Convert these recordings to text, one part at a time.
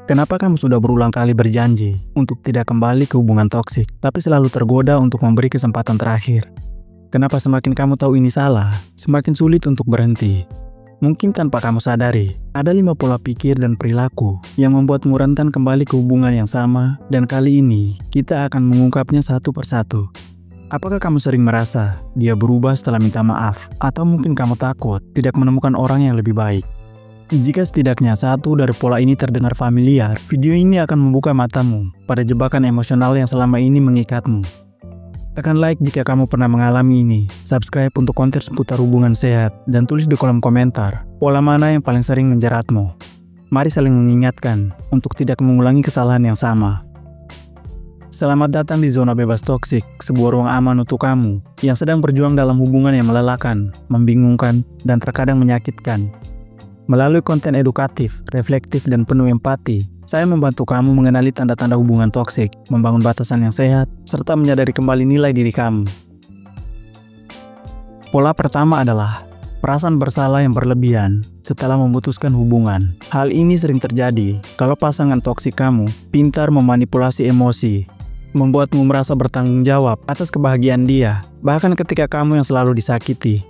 Kenapa kamu sudah berulang kali berjanji untuk tidak kembali ke hubungan toksik, tapi selalu tergoda untuk memberi kesempatan terakhir? Kenapa semakin kamu tahu ini salah, semakin sulit untuk berhenti? Mungkin tanpa kamu sadari, ada 5 pola pikir dan perilaku yang membuatmu rentan kembali ke hubungan yang sama, dan kali ini kita akan mengungkapnya satu persatu. Apakah kamu sering merasa dia berubah setelah minta maaf, atau mungkin kamu takut tidak menemukan orang yang lebih baik? Jika setidaknya satu dari pola ini terdengar familiar, video ini akan membuka matamu pada jebakan emosional yang selama ini mengikatmu. Tekan like jika kamu pernah mengalami ini, subscribe untuk konten seputar hubungan sehat, dan tulis di kolom komentar pola mana yang paling sering menjeratmu. Mari saling mengingatkan untuk tidak mengulangi kesalahan yang sama. Selamat datang di Zona Bebas Toksik, sebuah ruang aman untuk kamu yang sedang berjuang dalam hubungan yang melelahkan, membingungkan, dan terkadang menyakitkan. Melalui konten edukatif, reflektif, dan penuh empati, saya membantu kamu mengenali tanda-tanda hubungan toksik, membangun batasan yang sehat, serta menyadari kembali nilai diri kamu. Pola pertama adalah perasaan bersalah yang berlebihan setelah memutuskan hubungan. Hal ini sering terjadi kalau pasangan toksik kamu pintar memanipulasi emosi, membuatmu merasa bertanggung jawab atas kebahagiaan dia, bahkan ketika kamu yang selalu disakiti.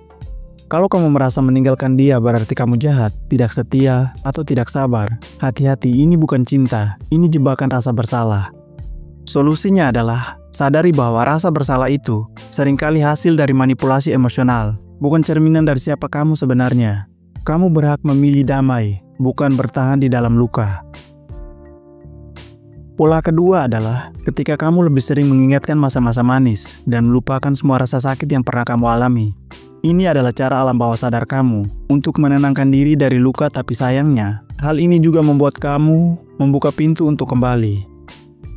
Kalau kamu merasa meninggalkan dia berarti kamu jahat, tidak setia, atau tidak sabar, hati-hati, ini bukan cinta, ini jebakan rasa bersalah. Solusinya adalah sadari bahwa rasa bersalah itu seringkali hasil dari manipulasi emosional, bukan cerminan dari siapa kamu sebenarnya. Kamu berhak memilih damai, bukan bertahan di dalam luka. Pola kedua adalah ketika kamu lebih sering mengingatkan masa-masa manis dan melupakan semua rasa sakit yang pernah kamu alami. Ini adalah cara alam bawah sadar kamu untuk menenangkan diri dari luka, tapi sayangnya, hal ini juga membuat kamu membuka pintu untuk kembali.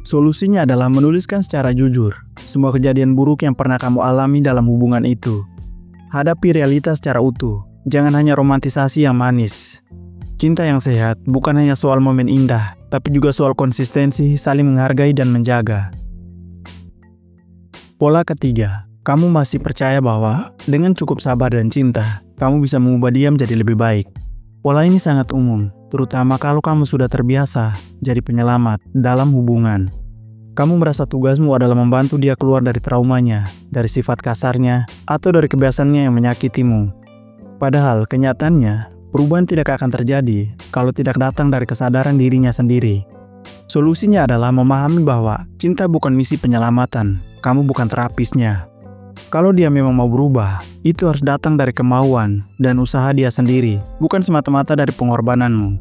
Solusinya adalah menuliskan secara jujur semua kejadian buruk yang pernah kamu alami dalam hubungan itu. Hadapi realitas secara utuh, jangan hanya romantisasi yang manis. Cinta yang sehat bukan hanya soal momen indah, tapi juga soal konsistensi, saling menghargai, dan menjaga. Pola ketiga, kamu masih percaya bahwa dengan cukup sabar dan cinta, kamu bisa mengubah dia menjadi lebih baik. Pola ini sangat umum, terutama kalau kamu sudah terbiasa jadi penyelamat dalam hubungan. Kamu merasa tugasmu adalah membantu dia keluar dari traumanya, dari sifat kasarnya, atau dari kebiasaannya yang menyakitimu. Padahal kenyataannya, perubahan tidak akan terjadi kalau tidak datang dari kesadaran dirinya sendiri. Solusinya adalah memahami bahwa cinta bukan misi penyelamatan, kamu bukan terapisnya. Kalau dia memang mau berubah, itu harus datang dari kemauan dan usaha dia sendiri, bukan semata-mata dari pengorbananmu.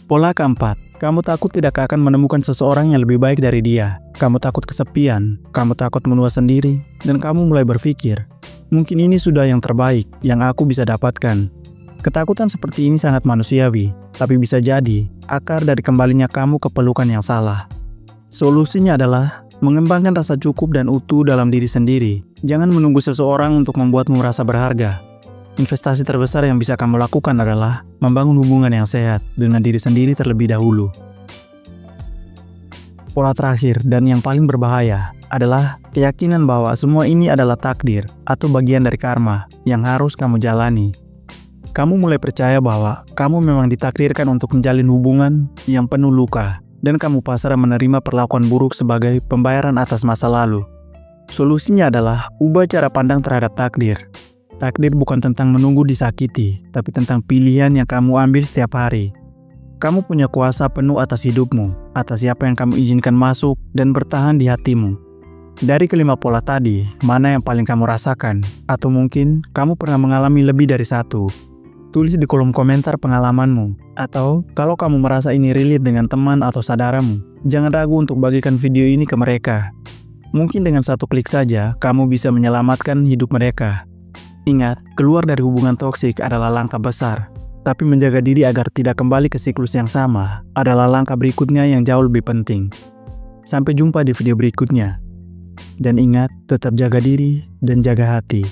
Pola keempat, kamu takut tidak akan menemukan seseorang yang lebih baik dari dia. Kamu takut kesepian, kamu takut menua sendiri, dan kamu mulai berpikir, mungkin ini sudah yang terbaik yang aku bisa dapatkan. Ketakutan seperti ini sangat manusiawi, tapi bisa jadi akar dari kembalinya kamu ke pelukan yang salah. Solusinya adalah mengembangkan rasa cukup dan utuh dalam diri sendiri. Jangan menunggu seseorang untuk membuatmu merasa berharga. Investasi terbesar yang bisa kamu lakukan adalah membangun hubungan yang sehat dengan diri sendiri terlebih dahulu. Pola terakhir dan yang paling berbahaya adalah keyakinan bahwa semua ini adalah takdir atau bagian dari karma yang harus kamu jalani. Kamu mulai percaya bahwa kamu memang ditakdirkan untuk menjalin hubungan yang penuh luka, dan kamu pasrah menerima perlakuan buruk sebagai pembayaran atas masa lalu. Solusinya adalah ubah cara pandang terhadap takdir. Takdir bukan tentang menunggu disakiti, tapi tentang pilihan yang kamu ambil setiap hari. Kamu punya kuasa penuh atas hidupmu, atas siapa yang kamu izinkan masuk dan bertahan di hatimu. Dari kelima pola tadi, mana yang paling kamu rasakan? Atau mungkin kamu pernah mengalami lebih dari satu? Tulis di kolom komentar pengalamanmu. Atau kalau kamu merasa ini relate dengan teman atau saudaramu, jangan ragu untuk bagikan video ini ke mereka. Mungkin dengan satu klik saja, kamu bisa menyelamatkan hidup mereka. Ingat, keluar dari hubungan toksik adalah langkah besar, tapi menjaga diri agar tidak kembali ke siklus yang sama adalah langkah berikutnya yang jauh lebih penting. Sampai jumpa di video berikutnya. Dan ingat, tetap jaga diri dan jaga hati.